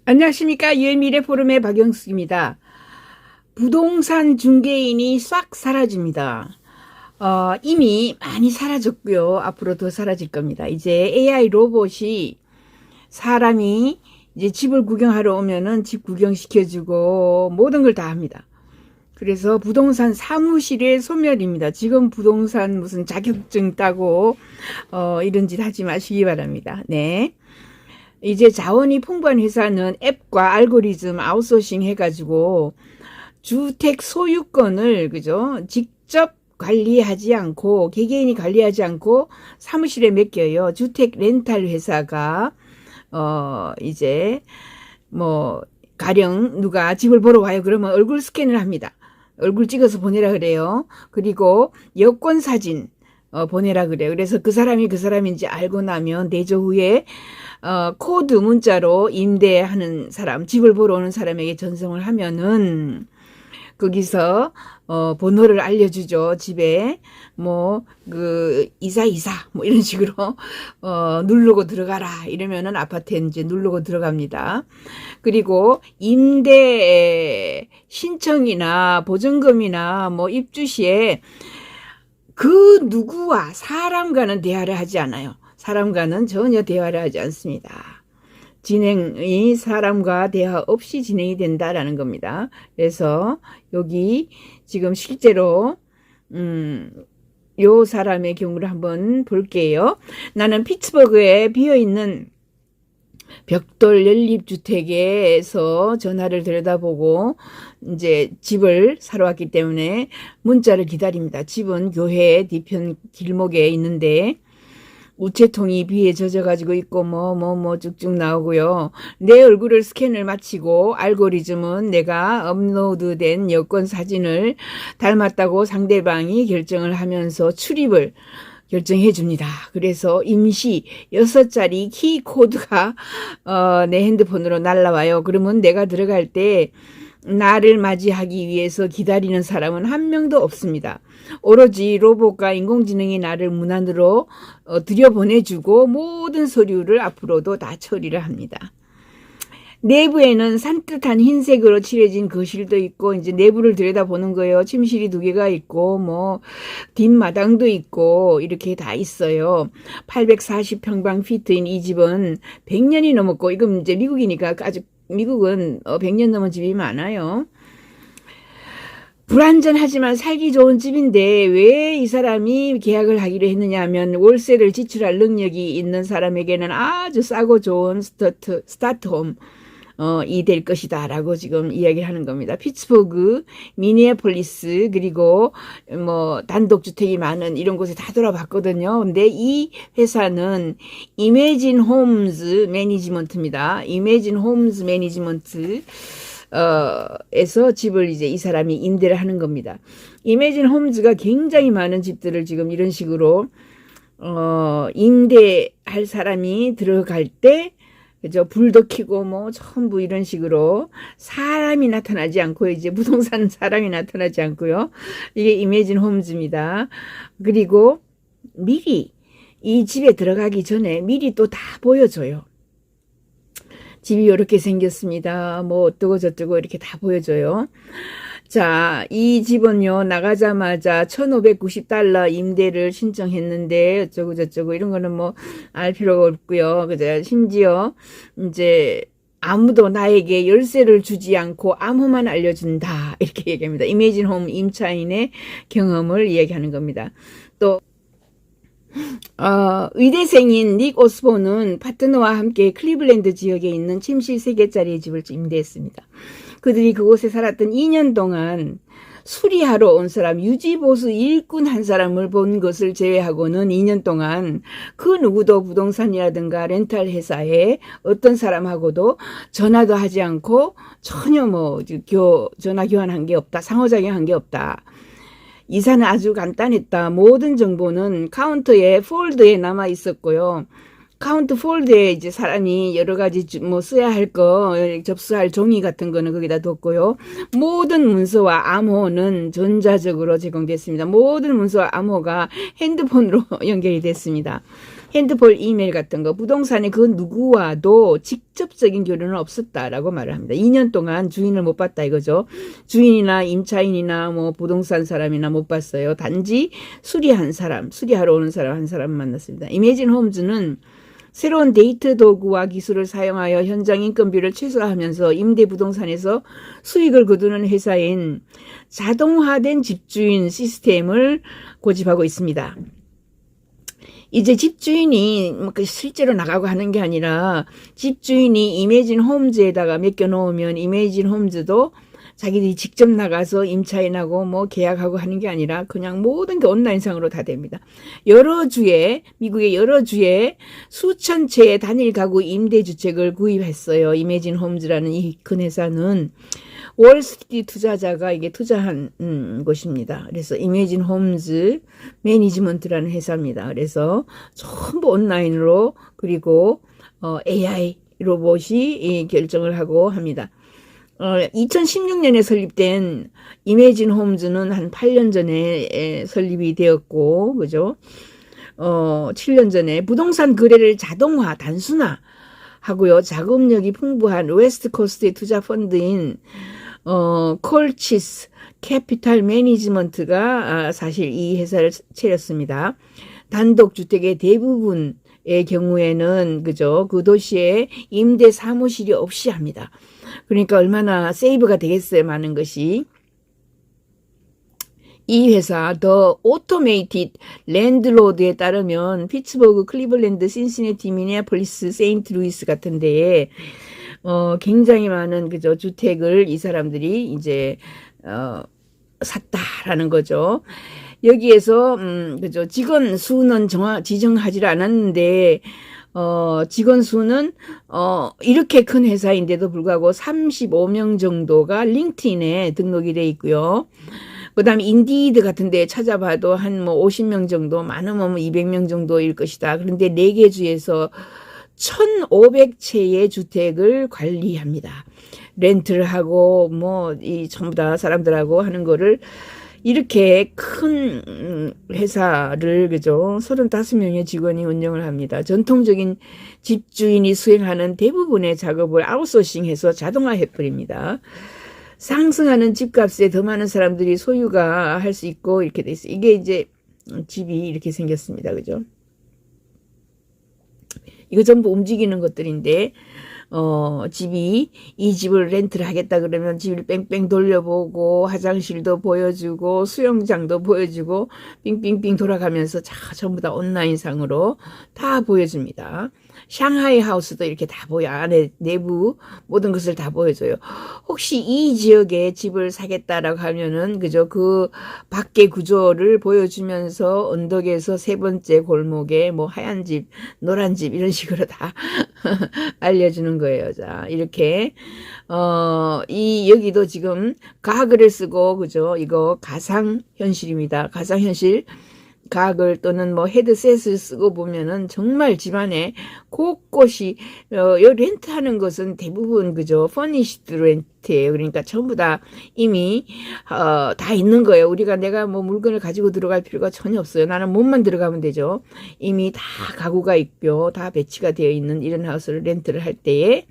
안녕하십니까. 유해미래 포럼의 박영숙입니다. 부동산 중개인이 싹 사라집니다. 이미 많이 사라졌고요. 앞으로 더 사라질 겁니다. 이제 AI 로봇이 사람이 이제 집을 구경하러 오면은 집 구경시켜주고 모든 걸 다 합니다. 그래서 부동산 사무실의 소멸입니다. 지금 부동산 무슨 자격증 따고 이런 짓 하지 마시기 바랍니다. 네. 이제 자원이 풍부한 회사는 앱과 알고리즘 아웃소싱 해가지고 주택 소유권을 그죠 직접 관리하지 않고 개개인이 관리하지 않고 사무실에 맡겨요. 주택 렌탈 회사가 이제 뭐 가령 누가 집을 보러 와요. 그러면 얼굴 스캔을 합니다. 얼굴 찍어서 보내라 그래요. 그리고 여권 사진 보내라 그래요. 그래서 그 사람이 그 사람인지 알고 나면 대조 후에 코드 문자로 임대하는 사람, 집을 보러 오는 사람에게 전송을 하면은 거기서 번호를 알려주죠. 집에 이사 뭐 이런 식으로 누르고 들어가라 이러면은 아파트에 이제 누르고 들어갑니다. 그리고 임대 신청이나 보증금이나 뭐 입주 시에 그 누구와 사람과는 대화를 하지 않아요. 사람과는 전혀 대화를 하지 않습니다. 진행이 사람과 대화 없이 진행이 된다라는 겁니다. 그래서 여기 지금 실제로 요 사람의 경우를 한번 볼게요. 나는 피츠버그에 비어있는 벽돌 연립주택에서 전화를 들여다보고 이제 집을 사러 왔기 때문에 문자를 기다립니다. 집은 교회 뒤편 길목에 있는데 우체통이 비에 젖어가지고 있고 쭉쭉 나오고요. 내 얼굴을 스캔을 마치고 알고리즘은 내가 업로드된 여권 사진을 닮았다고 상대방이 결정을 하면서 출입을 결정해 줍니다. 그래서 임시 6자리 키 코드가 내 핸드폰으로 날라와요. 그러면 내가 들어갈 때 나를 맞이하기 위해서 기다리는 사람은 한 명도 없습니다. 오로지 로봇과 인공지능이 나를 문 안으로 들여보내주고 모든 서류를 앞으로도 다 처리를 합니다. 내부에는 산뜻한 흰색으로 칠해진 거실도 있고 이제 내부를 들여다보는 거예요. 침실이 2개가 있고 뒷마당도 있고 이렇게 다 있어요. 840평방피트인 이 집은 100년이 넘었고 이건 이제 미국이니까 아주 미국은 100년 넘은 집이 많아요. 불안전하지만 살기 좋은 집인데 왜 이 사람이 계약을 하기로 했느냐 하면 월세를 지출할 능력이 있는 사람에게는 아주 싸고 좋은 스타트홈 이 될 것이다 라고 지금 이야기를 하는 겁니다. 피츠버그, 미니애폴리스 그리고 단독주택이 많은 이런 곳에 다 돌아봤거든요. 근데 이 회사는 이매진 홈즈 매니지먼트입니다. 이매진 홈즈 매니지먼트 에서 집을 이제 이 사람이 임대를 하는 겁니다. 이매진 홈즈가 굉장히 많은 집들을 지금 이런 식으로 임대할 사람이 들어갈 때 그죠? 불도 켜고 전부 이런 식으로 사람이 나타나지 않고 이제 부동산 사람이 나타나지 않고요. 이게 이매진 홈즈입니다. 그리고 미리 이 집에 들어가기 전에 미리 또 다 보여줘요. 집이 이렇게 생겼습니다. 어쩌고 저쩌고 이렇게 다 보여줘요. 자, 이 집은요, 나가자마자 $1,590 임대를 신청했는데, 어쩌고 저쩌고 이런 거는 알 필요가 없고요. 그죠? 심지어, 이제, 아무도 나에게 열쇠를 주지 않고 암호만 알려준다. 이렇게 얘기합니다. 이매진 홈 임차인의 경험을 이야기하는 겁니다. 또, 의대생인 닉 오스본은 파트너와 함께 클리블랜드 지역에 있는 침실 3개짜리 집을 임대했습니다. 그들이 그곳에 살았던 2년 동안 수리하러 온 사람, 유지보수 일꾼 한 사람을 본 것을 제외하고는 2년 동안 그 누구도 부동산이라든가 렌탈 회사에 어떤 사람하고도 전화도 하지 않고 전혀 전화 교환한 게 없다. 상호작용한 게 없다. 이사는 아주 간단했다. 모든 정보는 카운터에 폴더에 남아 있었고요. 카운트 폴드에 이제 사람이 여러 가지 써야 할 거, 접수할 종이 같은 거는 거기다 뒀고요. 모든 문서와 암호는 전자적으로 제공됐습니다. 모든 문서와 암호가 핸드폰으로 연결이 됐습니다. 핸드폰, 이메일 같은 거, 부동산에 그 누구와도 직접적인 교류는 없었다라고 말을 합니다. 2년 동안 주인을 못 봤다 이거죠. 주인이나 임차인이나 뭐 부동산 사람이나 못 봤어요. 단지 수리하러 오는 사람 한 사람 만났습니다. 이매진 홈즈는 새로운 데이터 도구와 기술을 사용하여 현장 인건비를 최소화하면서 임대 부동산에서 수익을 거두는 회사인 자동화된 집주인 시스템을 고집하고 있습니다. 이제 집주인이 실제로 나가고 하는 게 아니라 집주인이 이매진 홈즈에다가 맡겨놓으면 이매진 홈즈도 자기들이 직접 나가서 임차인하고 뭐 계약하고 하는 게 아니라 그냥 모든 게 온라인상으로 다 됩니다. 미국의 여러 주에 수천 채의 단일 가구 임대주택을 구입했어요. 이매진 홈즈라는 이 큰 회사는 월스트리트 투자자가 이게 투자한 곳입니다. 그래서 이매진 홈즈 매니지먼트라는 회사입니다. 그래서 전부 온라인으로 그리고 AI 로봇이 결정을 하고 합니다. 2016년에 설립된 이매진 홈즈는 한 8년 전에 설립이 되었고, 그죠? 7년 전에 부동산 거래를 단순화 하고요. 자금력이 풍부한 웨스트 코스트의 투자 펀드인 콜치스 캐피탈 매니지먼트가 사실 이 회사를 차렸습니다. 단독주택의 대부분의 경우에는 그죠? 그 도시에 임대 사무실이 없이 합니다. 그러니까 얼마나 세이브가 되겠어요, 많은 것이. 이 회사 더 오토메이티드 랜드로드에 따르면 피츠버그, 클리블랜드, 신시내티, 미네아폴리스, 세인트루이스 같은 데에 굉장히 많은 그죠 주택을 이 사람들이 이제 샀다라는 거죠. 여기에서 그죠 직원 수는 지정하지 않았는데 직원 수는 이렇게 큰 회사인데도 불구하고 35명 정도가 링크드인에 등록이 돼 있고요. 그다음에 인디드 같은 데 찾아봐도 한 뭐 50명 정도, 많으면 200명 정도일 것이다. 그런데 4개 주에서 1,500채의 주택을 관리합니다. 렌트를 하고 이 전부 다 사람들하고 하는 거를 이렇게 큰 회사를 그죠 35명의 직원이 운영을 합니다. 전통적인 집주인이 수행하는 대부분의 작업을 아웃소싱해서 자동화해버립니다. 상승하는 집값에 더 많은 사람들이 소유가 할 수 있고 이렇게 돼 있어요. 이게 이제 집이 이렇게 생겼습니다. 그죠? 이거 전부 움직이는 것들인데 이 집을 렌트를 하겠다 그러면 집을 뺑뺑 돌려보고 화장실도 보여주고 수영장도 보여주고 빙빙빙 돌아가면서 전부 다 온라인상으로 다 보여줍니다. 샹하이 하우스도 이렇게 다 안에 내부 모든 것을 다 보여줘요. 혹시 이 지역에 집을 사겠다라고 하면은 그죠 그 밖의 구조를 보여주면서 언덕에서 세 번째 골목에 하얀 집, 노란 집 이런 식으로 다 알려주는 거예요. 자, 이렇게 여기도 지금 가글을 쓰고 그죠 이거 가상 현실입니다. 가상 현실 가글 또는 헤드셋을 쓰고 보면은 정말 집안에 곳곳이 렌트하는 것은 대부분 그죠 퍼니시드 렌트예요. 그러니까 전부 다 이미 다 있는 거예요. 내가 물건을 가지고 들어갈 필요가 전혀 없어요. 나는 몸만 들어가면 되죠. 이미 다 가구가 있고 다 배치가 되어 있는 이런 하우스를 렌트를 할 때에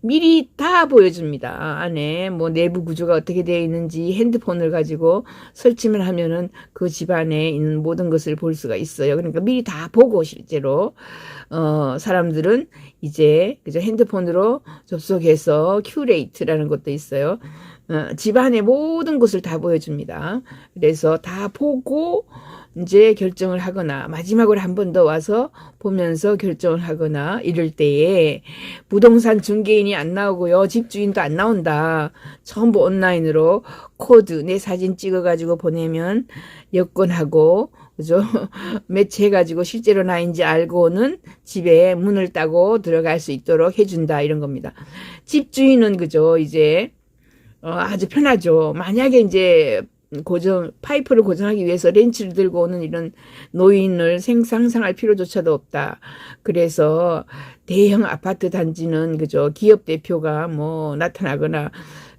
미리 다 보여줍니다. 안에 내부 구조가 어떻게 되어 있는지 핸드폰을 가지고 설치만 하면은 그 집안에 있는 모든 것을 볼 수가 있어요. 그러니까 미리 다 보고 실제로 사람들은 이제 그죠 핸드폰으로 접속해서 큐레이트라는 것도 있어요. 집안의 모든 것을 다 보여줍니다. 그래서 다 보고 이제 결정을 하거나 마지막으로 한 번 더 와서 보면서 결정을 하거나 이럴 때에 부동산 중개인이 안 나오고요. 집주인도 안 나온다. 전부 온라인으로 코드 내 사진 찍어가지고 보내면 여권하고 그죠? 매치해가지고 실제로 나인지 알고는 집에 문을 따고 들어갈 수 있도록 해준다 이런 겁니다. 집주인은 그죠? 이제 아주 편하죠. 만약에 이제 파이프를 고정하기 위해서 렌치를 들고 오는 이런 노인을 상상할 필요조차도 없다. 그래서 대형 아파트 단지는 그죠 기업 대표가 나타나거나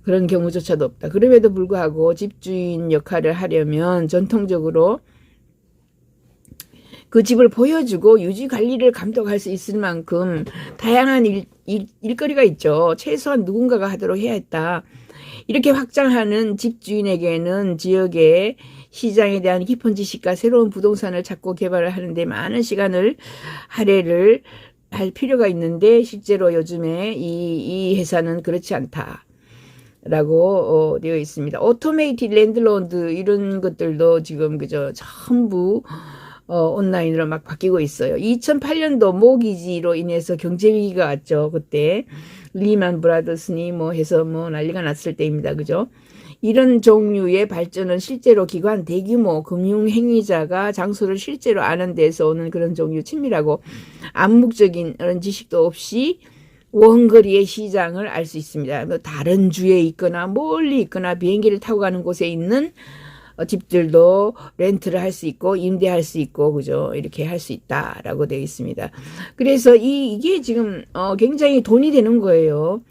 그런 경우조차도 없다. 그럼에도 불구하고 집주인 역할을 하려면 전통적으로 그 집을 보여주고 유지 관리를 감독할 수 있을 만큼 다양한 일거리가 있죠. 최소한 누군가가 하도록 해야 했다. 이렇게 확장하는 집주인에게는 지역의 시장에 대한 깊은 지식과 새로운 부동산을 찾고 개발을 하는데 많은 시간을 할애를 할 필요가 있는데 실제로 요즘에 이 회사는 그렇지 않다. 라고 되어 있습니다. 오토메이티드 랜드로드 이런 것들도 지금 그저 전부 온라인으로 막 바뀌고 있어요. 2008년도 모기지로 인해서 경제 위기가 왔죠. 그때 리만 브라더스니 뭐 해서 뭐 난리가 났을 때입니다. 그죠? 이런 종류의 발전은 실제로 기관 대규모 금융 행위자가 장소를 실제로 아는 데서 오는 그런 종류 친밀하고 암묵적인 그런 지식도 없이 원거리의 시장을 알 수 있습니다. 다른 주에 있거나 멀리 있거나 비행기를 타고 가는 곳에 있는 집들도 렌트를 할 수 있고 임대할 수 있고 그죠? 이렇게 할 수 있다라고 되어 있습니다. 그래서 이게 지금 굉장히 돈이 되는 거예요.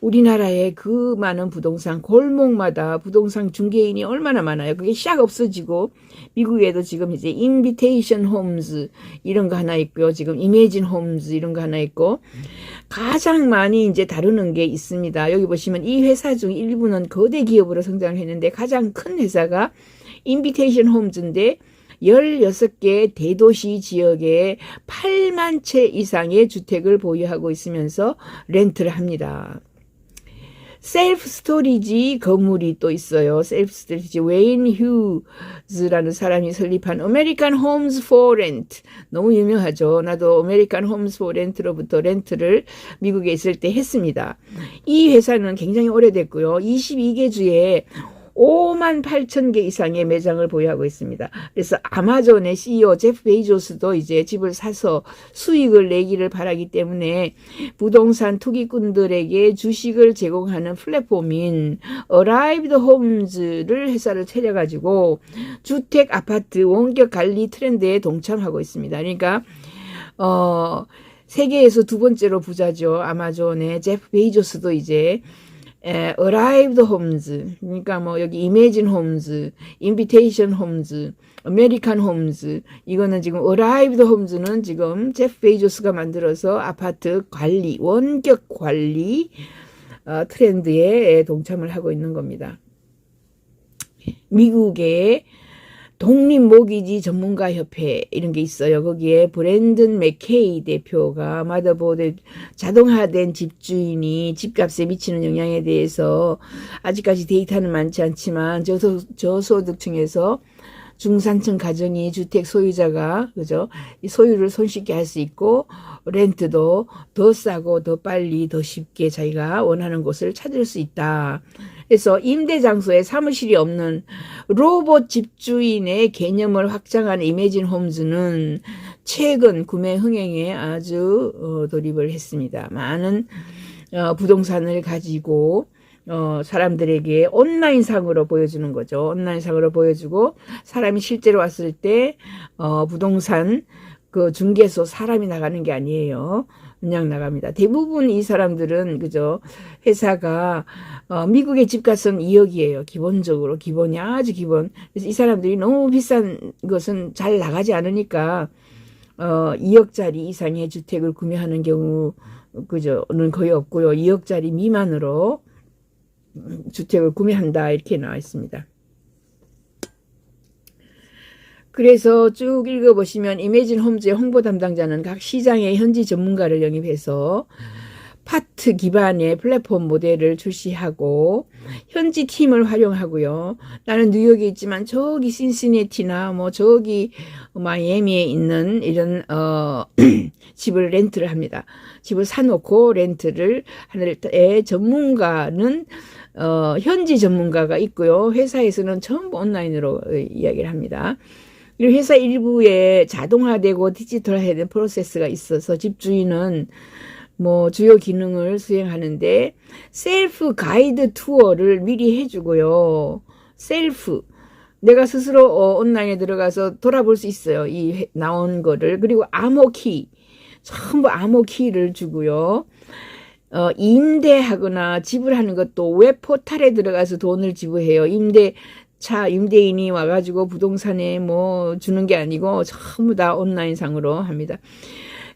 우리나라에 그 많은 부동산, 골목마다 부동산 중개인이 얼마나 많아요. 그게 샥 없어지고, 미국에도 지금 이제 인비테이션 홈즈 이런 거 하나 있고요. 지금 이매진 홈즈 이런 거 하나 있고, 가장 많이 이제 다루는 게 있습니다. 여기 보시면 이 회사 중 일부는 거대 기업으로 성장을 했는데, 가장 큰 회사가 인비테이션 홈즈인데, 16개 대도시 지역에 8만 채 이상의 주택을 보유하고 있으면서 렌트를 합니다. 셀프 스토리지 건물이 또 있어요. 셀프 스토리지 웨인 휴즈라는 사람이 설립한 아메리칸 홈즈 포 렌트 너무 유명하죠. 나도 아메리칸 홈즈 포 렌트로부터 렌트를 미국에 있을 때 했습니다. 이 회사는 굉장히 오래됐고요. 22개 주에 5만 8천 개 이상의 매장을 보유하고 있습니다. 그래서 아마존의 CEO 제프 베이조스도 이제 집을 사서 수익을 내기를 바라기 때문에 부동산 투기꾼들에게 주식을 제공하는 플랫폼인 Arrived Homes를 회사를 차려가지고 주택, 아파트, 원격 관리 트렌드에 동참하고 있습니다. 그러니까 세계에서 두 번째로 부자죠. 아마존의 제프 베이조스도 이제 Arrived Homes, 그러니까 뭐 여기 Imagine Homes, Invitation Homes, American Homes, 이거는 지금 Arrived Homes는 지금 제프 베이조스가 만들어서 아파트 관리, 원격 관리 트렌드에 동참을 하고 있는 겁니다. 미국의 독립모기지 전문가협회 이런 게 있어요. 거기에 브랜든 맥케이 대표가 마더보드 자동화된 집주인이 집값에 미치는 영향에 대해서 아직까지 데이터는 많지 않지만 저소득층에서 중산층 가정이 주택 소유자가 그죠? 이 소유를 손쉽게 할 수 있고 렌트도 더 싸고 더 빨리 더 쉽게 자기가 원하는 곳을 찾을 수 있다. 그래서 임대 장소에 사무실이 없는 로봇 집주인의 개념을 확장한 이매진 홈즈는 최근 구매 흥행에 아주 돌입을 했습니다. 많은 부동산을 가지고 사람들에게 온라인상으로 보여주는 거죠. 온라인상으로 보여주고 사람이 실제로 왔을 때 부동산 그 중개소 사람이 나가는 게 아니에요. 그냥 나갑니다. 대부분 이 사람들은 그죠 회사가 미국의 집값은 2억이에요. 기본적으로 기본이 아주 기본. 그래서 이 사람들이 너무 비싼 것은 잘 나가지 않으니까 2억짜리 이상의 주택을 구매하는 경우 그죠는 거의 없고요. 2억짜리 미만으로 주택을 구매한다 이렇게 나와 있습니다. 그래서 쭉 읽어보시면 이매진 홈즈의 홍보 담당자는 각 시장의 현지 전문가를 영입해서 파트 기반의 플랫폼 모델을 출시하고 현지 팀을 활용하고요. 나는 뉴욕에 있지만 저기 신시내티나 뭐 저기 마이애미에 있는 이런 집을 렌트를 합니다. 집을 사놓고 렌트를 하는 전문가는 현지 전문가가 있고요. 회사에서는 전부 온라인으로 이야기를 합니다. 그리고 회사 일부에 자동화되고 디지털화된 프로세스가 있어서 집주인은 뭐 주요 기능을 수행하는데 셀프 가이드 투어를 미리 해주고요. 셀프 내가 스스로 온라인에 들어가서 돌아볼 수 있어요. 이 나온 거를. 그리고 암호키 전부 암호키를 주고요. 임대하거나 지불하는 것도 웹 포탈에 들어가서 돈을 지불해요. 임대 차 임대인이 와가지고 부동산에 뭐 주는 게 아니고 전부 다 온라인상으로 합니다.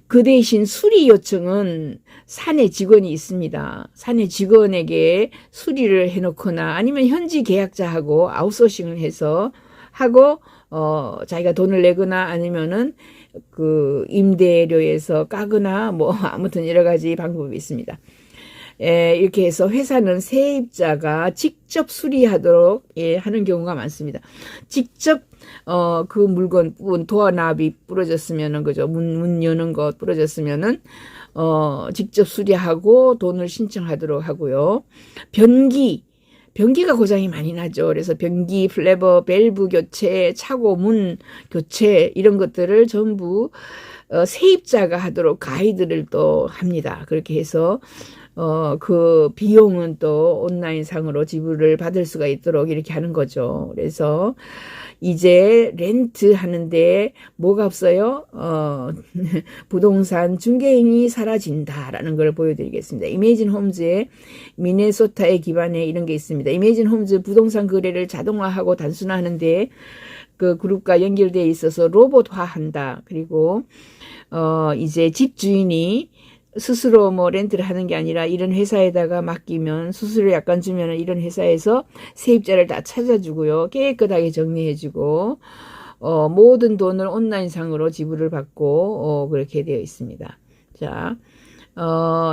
그 대신 수리 요청은 사내 직원이 있습니다. 사내 직원에게 수리를 해놓거나 아니면 현지 계약자하고 아웃소싱을 해서 하고 자기가 돈을 내거나 아니면은 그 임대료에서 까거나 뭐 아무튼 여러 가지 방법이 있습니다. 이렇게 해서 회사는 세입자가 직접 수리하도록 하는 경우가 많습니다. 직접 그 물건 도어납이 부러졌으면은 그죠, 문 여는 것 부러졌으면은 직접 수리하고 돈을 신청하도록 하고요. 변기가 고장이 많이 나죠. 그래서 변기, 플레버, 밸브 교체, 차고 문 교체 이런 것들을 전부 세입자가 하도록 가이드를 또 합니다. 그렇게 해서 그 비용은 또 온라인상으로 지불을 받을 수가 있도록 이렇게 하는 거죠. 그래서 이제 렌트 하는데 뭐가 없어요? 부동산 중개인이 사라진다라는 걸 보여드리겠습니다. 이매진 홈즈의 미네소타에 기반해 이런 게 있습니다. 이매진 홈즈 부동산 거래를 자동화하고 단순화하는데 그 그룹과 연결되어 있어서 로봇화한다. 그리고 이제 집주인이 스스로 뭐 렌트를 하는 게 아니라 이런 회사에다가 맡기면 수수료 약간 주면 이런 회사에서 세입자를 다 찾아주고요. 깨끗하게 정리해주고 모든 돈을 온라인상으로 지불을 받고 그렇게 되어 있습니다. 자,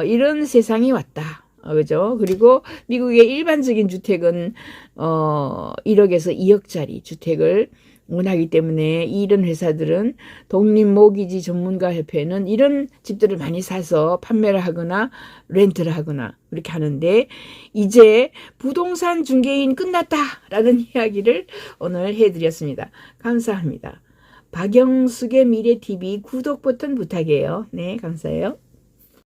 이런 세상이 왔다. 그죠? 그리고 미국의 일반적인 주택은 1억에서 2억짜리 주택을 원하기 때문에 이런 회사들은 독립모기지 전문가협회는 이런 집들을 많이 사서 판매를 하거나 렌트를 하거나 그렇게 하는데 이제 부동산 중개인 끝났다라는 이야기를 오늘 해드렸습니다. 감사합니다. 박영숙의 미래TV 구독 버튼 부탁해요. 네, 감사해요.